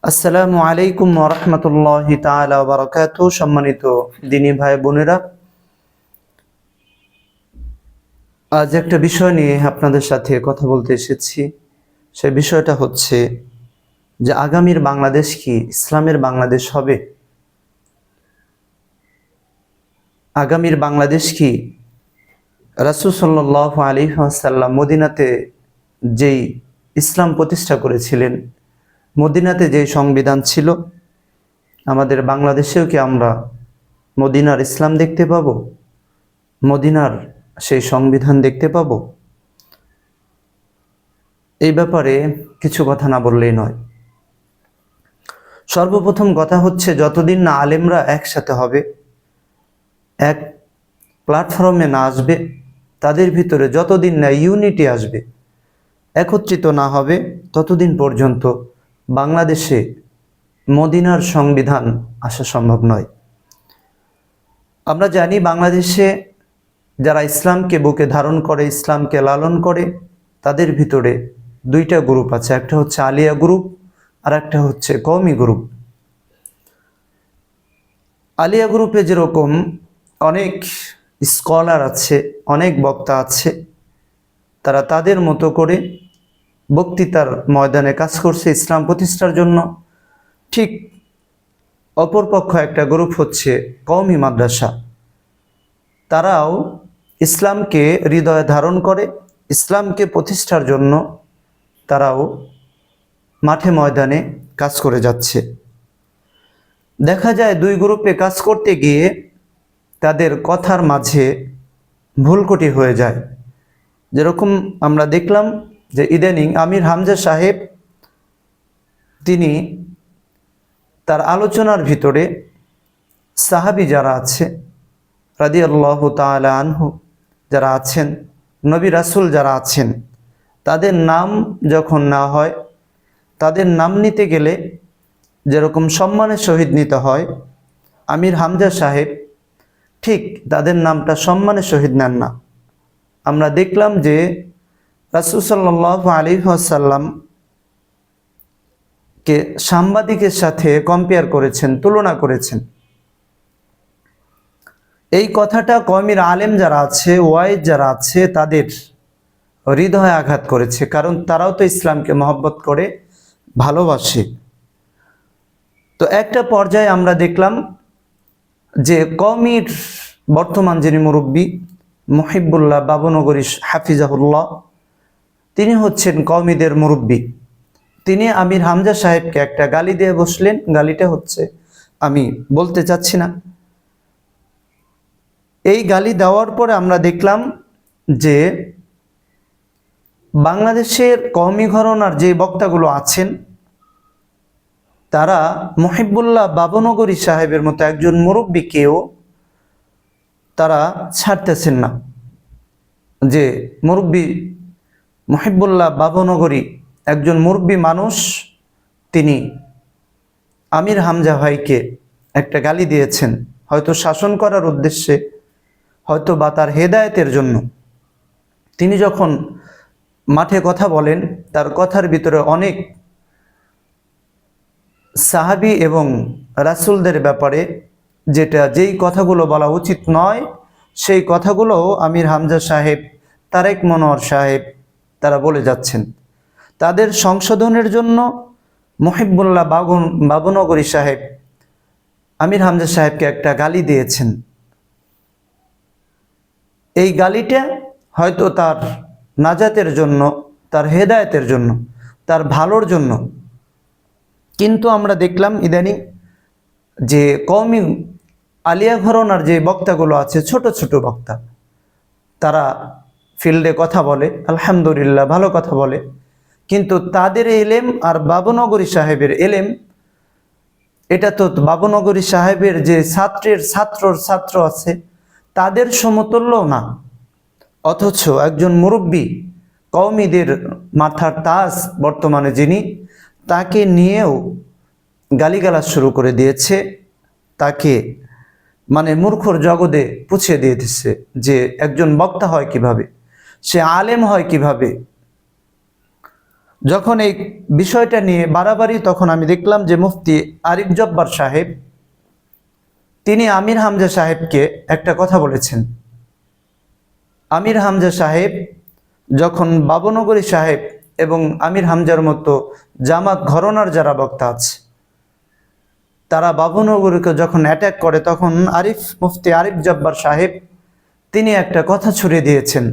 আসসালামু আলাইকুম ওয়া রাহমাতুল্লাহি তাআলা ওয়া বারাকাতুহু। সম্মানিত দিনী ভাই বোনেরা, আজ একটা বিষয় নিয়ে আপনাদের সাথে কথা বলতে এসেছি। সেই বিষয়টা হচ্ছে যে আগামীর বাংলাদেশ কি ইসলামের বাংলাদেশ হবে? আগামীর বাংলাদেশ কি রাসূল সাল্লাল্লাহু আলাইহি ওয়াসাল্লাম মদিনাতে যেই ইসলাম প্রতিষ্ঠা করেছিলেন, মদিনাতে যেই সংবিধান ছিল, আমাদের বাংলাদেশেও কি আমরা মদিনার ইসলাম দেখতে পাবো? মদিনার সেই সংবিধান দেখতে পাবো? এই ব্যাপারে কিছু কথা না বললেই নয়। সর্বপ্রথম কথা হচ্ছে, যতদিন না আলেমরা একসাথে হবে, এক প্ল্যাটফর্মে না আসবে, তাদের ভিতরে যতদিন না ইউনিটি আসবে, একত্রিত না হবে, ততদিন পর্যন্ত বাংলাদেশে মদিনার সংবিধান আসা সম্ভব নয়। আমরা জানি বাংলাদেশে যারা ইসলামকে বুকে ধারণ করে, ইসলামকে লালন করে, তাদের ভিতরে দুইটা গ্রুপ আছে। একটা হচ্ছে আলিয়া গ্রুপ, আর একটা হচ্ছে কওমি গ্রুপ। আলিয়া গ্রুপে যেরকম অনেক স্কলার আছে, অনেক বক্তা আছে, তারা তাদের মতো করে বক্তৃতার ময়দানে কাজ করছে ইসলাম প্রতিষ্ঠার জন্য। ঠিক অপরপক্ষ একটা গ্রুপ হচ্ছে কওমি মাদ্রাসা। তারাও ইসলামকে হৃদয়ে ধারণ করে, ইসলামকে প্রতিষ্ঠার জন্য তারাও মাঠে ময়দানে কাজ করে যাচ্ছে। দেখা যায় দুই গ্রুপে কাজ করতে গিয়ে তাদের কথার মাঝে ভুলকুটি হয়ে যায়। যেরকম আমরা দেখলাম যে ইদানিং আমির হামজা সাহেব তিনি তার আলোচনার ভিতরে সাহাবী যারা আছে রাদিয়াল্লাহু তাআলা আনহু যারা আছেন, নবী রাসূল যারা আছেন, তাদের নাম যখন না হয়, তাদের নাম নিতে গেলে যেরকম সম্মানের সহিত নিতে হয়, আমির হামজা সাহেব ঠিক তাদের নামটা সম্মানের সহিত নেন না। আমরা দেখলাম যে রাসূল সাল্লাল্লাহু আলাইহি ওয়াসাল্লামকে সাংবাদিকের সাথে কম্পেয়ার করেছেন, তুলনা করেছেন। এই কথাটা কওমির আলেম যারা আছে, ওয়াইজ যারা আছে, তাদের হৃদয়ে আঘাত করেছে, কারণ তারাও তো ইসলামকে মহব্বত করে, ভালোবাসে। তো একটা পর্যায়ে আমরা দেখলাম যে কওমির বর্তমান যিনি মুরব্বী মুহিবুল্লাহ বাবুনগরী হাফিজাহুল্লাহ, তিনি হচ্ছেন কওমিদের মুরব্বী। তিনি আমির হামজা সাহেবকে একটা গালি দিয়ে বসলেন। গালিটা হচ্ছে, আমি বলতে চাচ্ছি না। এই গালি দেওয়ার পরে আমরা দেখলাম যে বাংলাদেশের কওমি ঘরানার যে বক্তাগুলো আছেন, তারা মুহিবুল্লাহ বাবুনগরী সাহেবের মতো একজন মুরব্বীকেও তারা ছাড়তেছেন না। যে মুরব্বী মুহিবুল্লাহ বাবুনগরী একজন মুরব্বী মানুষ, তিনি আমির হামজা ভাইকে একটা গালি দিয়েছেন, হয়তো শাসন করার উদ্দেশ্যে, হয়তো বা তার হেদায়েতের জন্য। তিনি যখন মাঠে কথা বলেন, তার কথার ভিতরে অনেক সাহাবী এবং রাসূলদের ব্যাপারে যেই কথাগুলো বলা উচিত নয়, সেই কথাগুলো আমির হামজা সাহেব, তারেক মনোয়ার সাহেব তারা বলে যাচ্ছেন। তাদের সংশোধনের জন্য মুহিবুল্লাহ বাবুনগরী সাহেব আমির হামজা সাহেবকে একটা গালি দিয়েছেন। এই গালিটা হয়তো তার নাজাতের জন্য, তার হেদায়েতের জন্য, তার ভালোর জন্য। কিন্তু আমরা দেখলাম ইদানিং যে কওমি আলিয়া ঘরানার যে বক্তাগুলো আছে, ছোট ছোট বক্তা, তারা ফিল্ডে কথা বলে, আলহামদুলিল্লাহ ভালো কথা বলে, কিন্তু তাদের এলেম আর বাবুনগরী সাহেবের এলেম, এটা তো বাবুনগরী সাহেবের যে ছাত্র আছে, তাদের সমতুল্য না। অথচ একজন মুরব্বী, কওমিদের মাথার তাজ বর্তমানে যিনি, তাকে নিয়েও গালিগালাজ শুরু করে দিয়েছে। তাকে মানে মূর্খর জগতে পুছিয়ে দিয়ে দিচ্ছে যে একজন বক্তা হয় কিভাবে, সে আলেম হয় কিভাবে। যখন এই বিষয়টা নিয়ে বাড়াবাড়ি, তখন আমি দেখলাম যে মুফতি আরিফ জব্বার সাহেব তিনি আমির হামজা সাহেবকে একটা কথা বলেছেন। আমির হামজা সাহেব যখন বাবুনগরী সাহেব এবং আমির হামজার মতো জামাত ঘরানার যারা বক্তা আছে তারা বাবুনগরীকে যখন অ্যাটাক করে, তখন মুফতি আরিফ জব্বার সাহেব তিনি একটা কথা ছড়িয়ে দিয়েছেন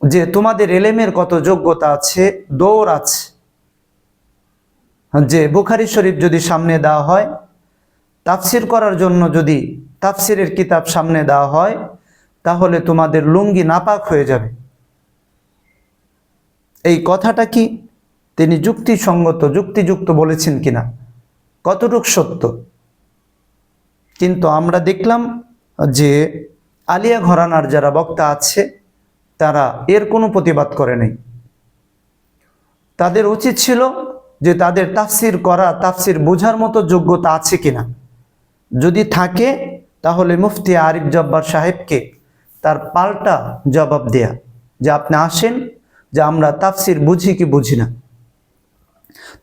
যে তোমাদের এলেমের কত যোগ্যতা আছে, দৌড় আছে, যে বুখারী শরীফ যদি সামনে দেওয়া হয়, তাফসির করার জন্য যদি তাফসিরের কিতাব সামনে দেওয়া হয়, তাহলে তোমাদের লুঙ্গি নাপাক হয়ে যাবে। এই কথাটা কি তিনি যুক্তিসঙ্গত, যুক্তিযুক্ত বলেছেন কিনা, কতটুক সত্য? কিন্তু আমরা দেখলাম যে আলিয়া ঘরানার যারা বক্তা আছে তারা এর কোনো প্রতিবাদ করে নাই। তাদের উচিত ছিল যে তাদের তাফসির করা, তাফসির বোঝার মতো যোগ্যতা আছে কিনা, যদি থাকে তাহলে মুফতি আরিফ জব্বার সাহেবকে তার পাল্টা জবাব দেয়া, যে আপনি আসেন, যে আমরা তাফসির বুঝি কি বুঝি না।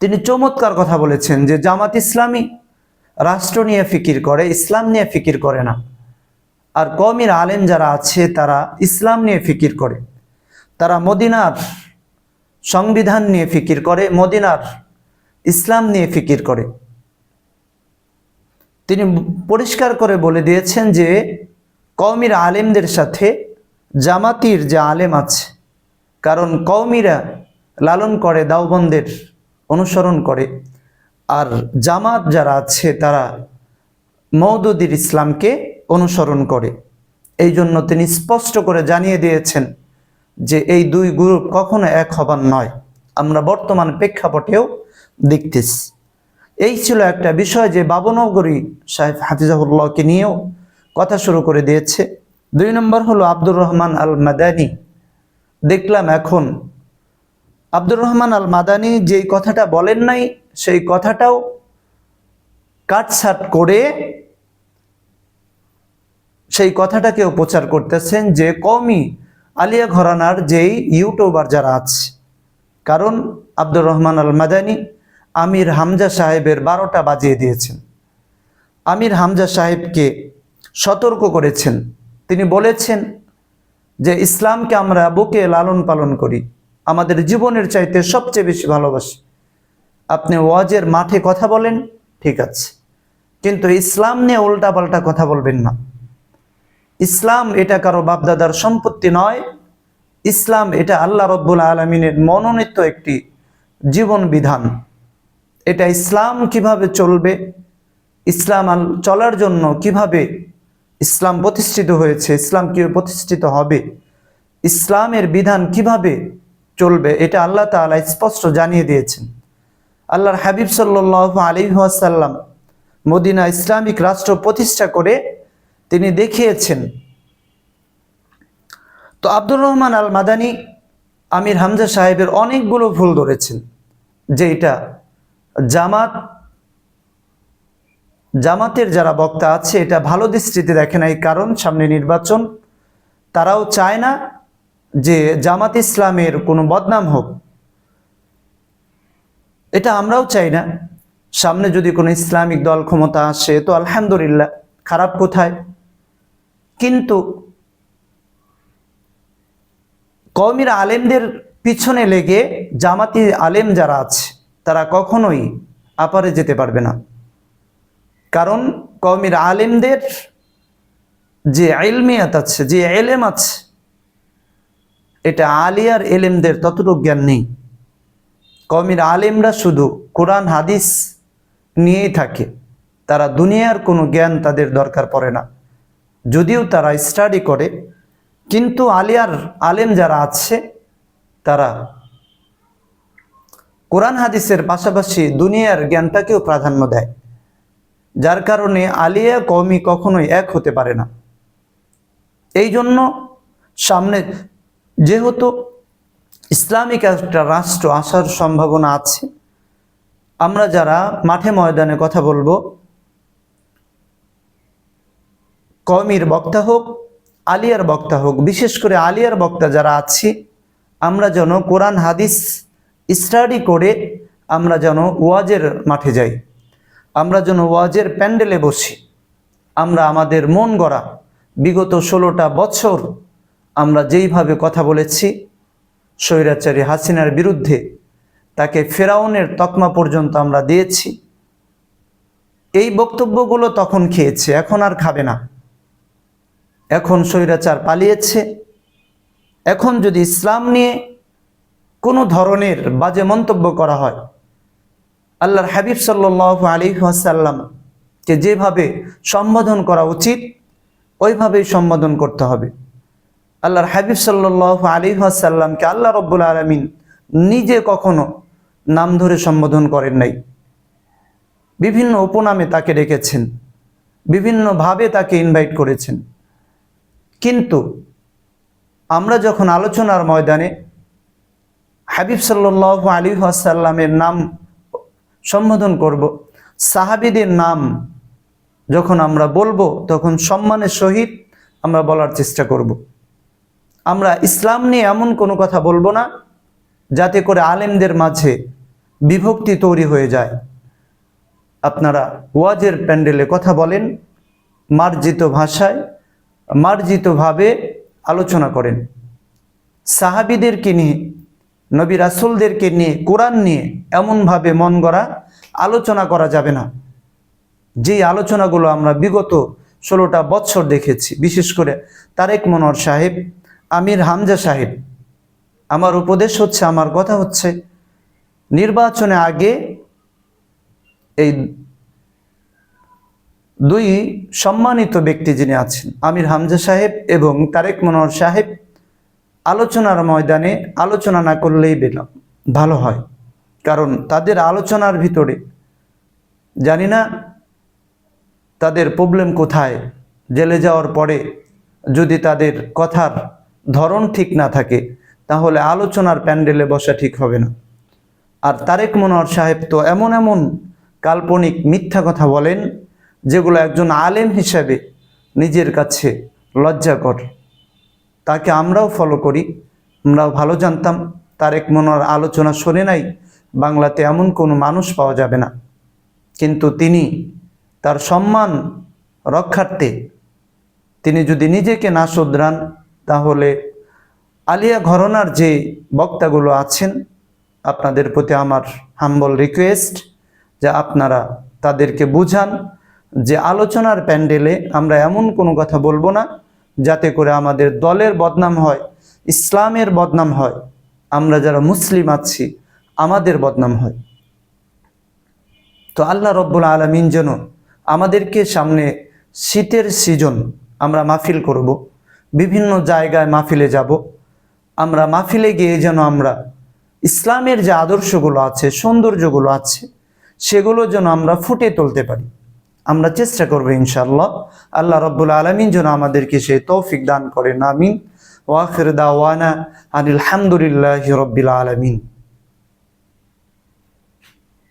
তিনি চমৎকার কথা বলেছেন যে জামাত ইসলামী রাষ্ট্র নিয়ে ফিকির করে, ইসলাম নিয়ে ফিকির করে না। আর কওমির আলেম যারা আছে তারা ইসলাম নিয়ে ফিকির করে, তারা মদিনার সংবিধান নিয়ে ফিকির করে, মদিনার ইসলাম নিয়ে ফিকির করে। তিনি পরিষ্কার করে বলে দিয়েছেন যে কওমির আলেমদের সাথে জামাতির যে আলেম আছে, কারণ কওমিরা লালন করে, দাওবন্দের অনুসরণ করে, আর জামাত যারা আছে তারা মওদুদির ইসলামকে অনুসরণ করে। এই জন্য তিনি স্পষ্ট করে জানিয়ে দিয়েছেন যে এই দুই গ্রুপ কখনো এক হবার নয়। আমরা বর্তমান প্রেক্ষাপটেও দেখতেছি। এই ছিল একটা বিষয় যে বাবুনগরী সাহেব হাফিজাহুল্লাহকে নিয়েও কথা শুরু করে দিয়েছে। 2 নম্বর হলো আব্দুর রহমান আল মাদানী। দেখলাম এখন আব্দুর রহমান আল মাদানী যেই কথাটা বলেন নাই সেই কথাটাও কাটছাট করে সেই কথাটাকেও প্রচার করতেছেন যে কওমি আলিয়া ঘরানার যেই ইউটিউবার যারা আছে, কারণ আব্দুর রহমান আল মাদানী আমির হামজা সাহেবের 12টা বাজিয়ে দিয়েছেন। আমির হামজা সাহেবকে সতর্ক করেছেন। তিনি বলেছেন যে ইসলামকে আমরা বুকে লালন পালন করি, আমাদের জীবনের চাইতে সবচেয়ে বেশি ভালোবাসি। আপনি ওয়াজের মাঠে কথা বলেন, ঠিক আছে, কিন্তু ইসলাম নিয়ে উল্টাপাল্টা কথা বলবেন না। ইসলাম এটা কারো বাপদাদার সম্পত্তি নয়। ইসলাম এটা আল্লাহ রব্বুল আলামিনের মনোনীত একটি জীবন বিধান। এটা ইসলাম কিভাবে চলবে, ইসলাম চলার জন্য কিভাবে ইসলাম প্রতিষ্ঠিত হয়েছে, ইসলাম কিভাবে প্রতিষ্ঠিত হবে, ইসলামের বিধান কিভাবে চলবে, এটা আল্লাহ তাআলা স্পষ্ট জানিয়ে দিয়েছেন। আল্লাহর হাবিব সাল্লাল্লাহু আলাইহি ওয়াসাল্লাম মদিনা ইসলামিক রাষ্ট্র প্রতিষ্ঠা করে তিনি দেখিয়েছেন। তো আব্দুর রহমান আল মাদানী আমির হামজা সাহেবের অনেকগুলো ভুল ধরেছেন, যে এটা জামাতের যারা বক্তা আছে এটা ভালো দৃষ্টিতে দেখে নাই, কারণ সামনে নির্বাচন, তারাও চায় না যে জামাত ইসলামের কোনো বদনাম হোক। এটা আমরাও চাই না। সামনে যদি কোনো ইসলামিক দল ক্ষমতা আসে তো আলহামদুলিল্লাহ, খারাপ কোথায়? কিন্তু কওমির আলেমদের পিছনে লেগে জামাতি আলেম যারা আছে তারা কখনোই আপারে যেতে পারবে না, কারণ কওমির আলেমদের যে ইলমিয়াত আছে, যে এলেম আছে, এটা আলিয়ার এলেমদের ততটুকু জ্ঞান নেই। কওমির আলেমরা শুধু কোরআন হাদিস নিয়েই থাকে, তারা দুনিয়ার কোনো জ্ঞান তাদের দরকার পড়ে না, যদিও তারা স্টাডি করে। কিন্তু আলিয়ার আলেম যারা আছে তারা কোরআন হাদিসের পাশাপাশি দুনিয়ার জ্ঞানটাকেও প্রাধান্য দেয়, যার কারণে আলিয়া কওমি কখনোই এক হতে পারে না। এই জন্য সামনে যেহেতু ইসলামিক একটা রাষ্ট্র আসার সম্ভাবনা আছে, আমরা যারা মাঠে ময়দানে কথা বলবো, কওমির বক্তা হোক, আলিয়ার বক্তা হোক, বিশেষ করে আলিয়ার বক্তা যারা আছি, আমরা যেন কোরআন হাদিস স্টাডি করে আমরা যেন ওয়াজের মাঠে যাই, আমরা যেন ওয়াজের প্যান্ডেলে বসি। আমরা আমাদের মন গড়া বিগত 16টা বছর আমরা যেইভাবে কথা বলেছি স্বৈরাচারী হাসিনার বিরুদ্ধে, তাকে ফেরাউনের তকমা পর্যন্ত আমরা দিয়েছি, এই বক্তব্যগুলো তখন খেয়েছে, এখন আর খাবে না। এখন স্বৈরাচার পালিয়েছে। এখন যদি ইসলাম নিয়ে কোনো ধরনের বাজে মন্তব্য করা হয়, আল্লাহর হাবিব সাল্লাল্লাহু আলাইহি ওয়াসাল্লামকে যেভাবে সম্বোধন করা উচিত ওইভাবেই সম্বোধন করতে হবে। আল্লাহর হাবিব সাল্লাল্লাহু আলাইহি ওয়াসাল্লামকে আল্লাহ রব্বুল আলামিন নিজে কখনো নাম ধরে সম্বোধন করেন নাই। বিভিন্ন উপনামে তাকে ডেকেছেন, বিভিন্নভাবে তাকে ইনভাইট করেছেন। কিন্তু আমরা যখন আলোচনার ময়দানে হাবিব সাল্লাল্লাহু আলাইহি ওয়াসাল্লামের নাম সম্বোধন করব, সাহাবীদের নাম যখন আমরা বলবো, তখন সম্মানের সহিত আমরা বলার চেষ্টা করব। আমরা ইসলাম নিয়ে এমন কোনো কথা বলবো না যাতে করে আলেমদের মাঝে বিভক্তি তৈরি হয়ে যায়। আপনারা ওয়াজের প্যান্ডেলে কথা বলেন, মার্জিত ভাষায় মার্জিতভাবে আলোচনা করেন। সাহাবীদেরকে নিয়ে, নবী রাসূলদেরকে নিয়ে, কোরআন নিয়ে এমনভাবে মন গড়া আলোচনা করা যাবে না। যেই আলোচনাগুলো আমরা বিগত 16টা বছর দেখেছি, বিশেষ করে তারেক মনোয়ার সাহেব, আমির হামজা সাহেব, আমার উপদেশ হচ্ছে, আমার কথা হচ্ছে, নির্বাচনে আগে এই দুই সম্মানিত ব্যক্তি যিনি আছেন, আমির হামজা সাহেব এবং তারেক মনোয়ার সাহেব, আলোচনার ময়দানে আলোচনা না করলেই ভালো হয়। কারণ তাদের আলোচনার ভিতরে জানি না তাদের প্রবলেম কোথায়। জেলে যাওয়ার পরে যদি তাদের কথার ধরন ঠিক না থাকে, তাহলে আলোচনার প্যান্ডেলে বসা ঠিক হবে না। আর তারেক মনোয়ার সাহেব তো এমন এমন কাল্পনিক মিথ্যা কথা বলেন যেগুলো একজন আলেম হিসেবে নিজের কাছে লজ্জাকর। তাকে আমরাও ফলো করি, আমরাও ভালো জানতাম। তারেক মনোয়ার আলোচনা শোনে নাই বাংলাতে এমন কোনো মানুষ পাওয়া যাবে না। কিন্তু তিনি তার সম্মান রক্ষার্থে তিনি যদি নিজেকে না শুধরান, তাহলে আলিয়া ঘরানার যে বক্তাগুলো আছেন, আপনাদের প্রতি আমার হাম্বল রিকোয়েস্ট যে আপনারা তাদেরকে বুঝান যে আলোচনার প্যান্ডেলে আমরা এমন কোনো কথা বলবো না যাতে করে আমাদের দলের বদনাম হয়, ইসলামের বদনাম হয়, আমরা যারা মুসলিম আছি আমাদের বদনাম হয়। তো আল্লাহ রব্বুল আলামিন যেন আমাদেরকে, সামনে শীতের সিজন আমরা মাহফিল করব, বিভিন্ন জায়গায় মাহফিলে যাব, আমরা মাহফিলে গিয়ে যেন আমরা ইসলামের যে আদর্শগুলো আছে, সৌন্দর্যগুলো আছে, সেগুলো যেন আমরা ফুটে তুলতে পারি। আমরা চেষ্টা করব ইনশাআল্লাহ। আল্লাহ রব্বুল আলামিন যেন আমাদেরকে সেই তৌফিক দান করেন। আমিন। ওয়া আখির দাওয়ানা আনিল হামদুলিল্লাহি রাব্বিল আলামিন।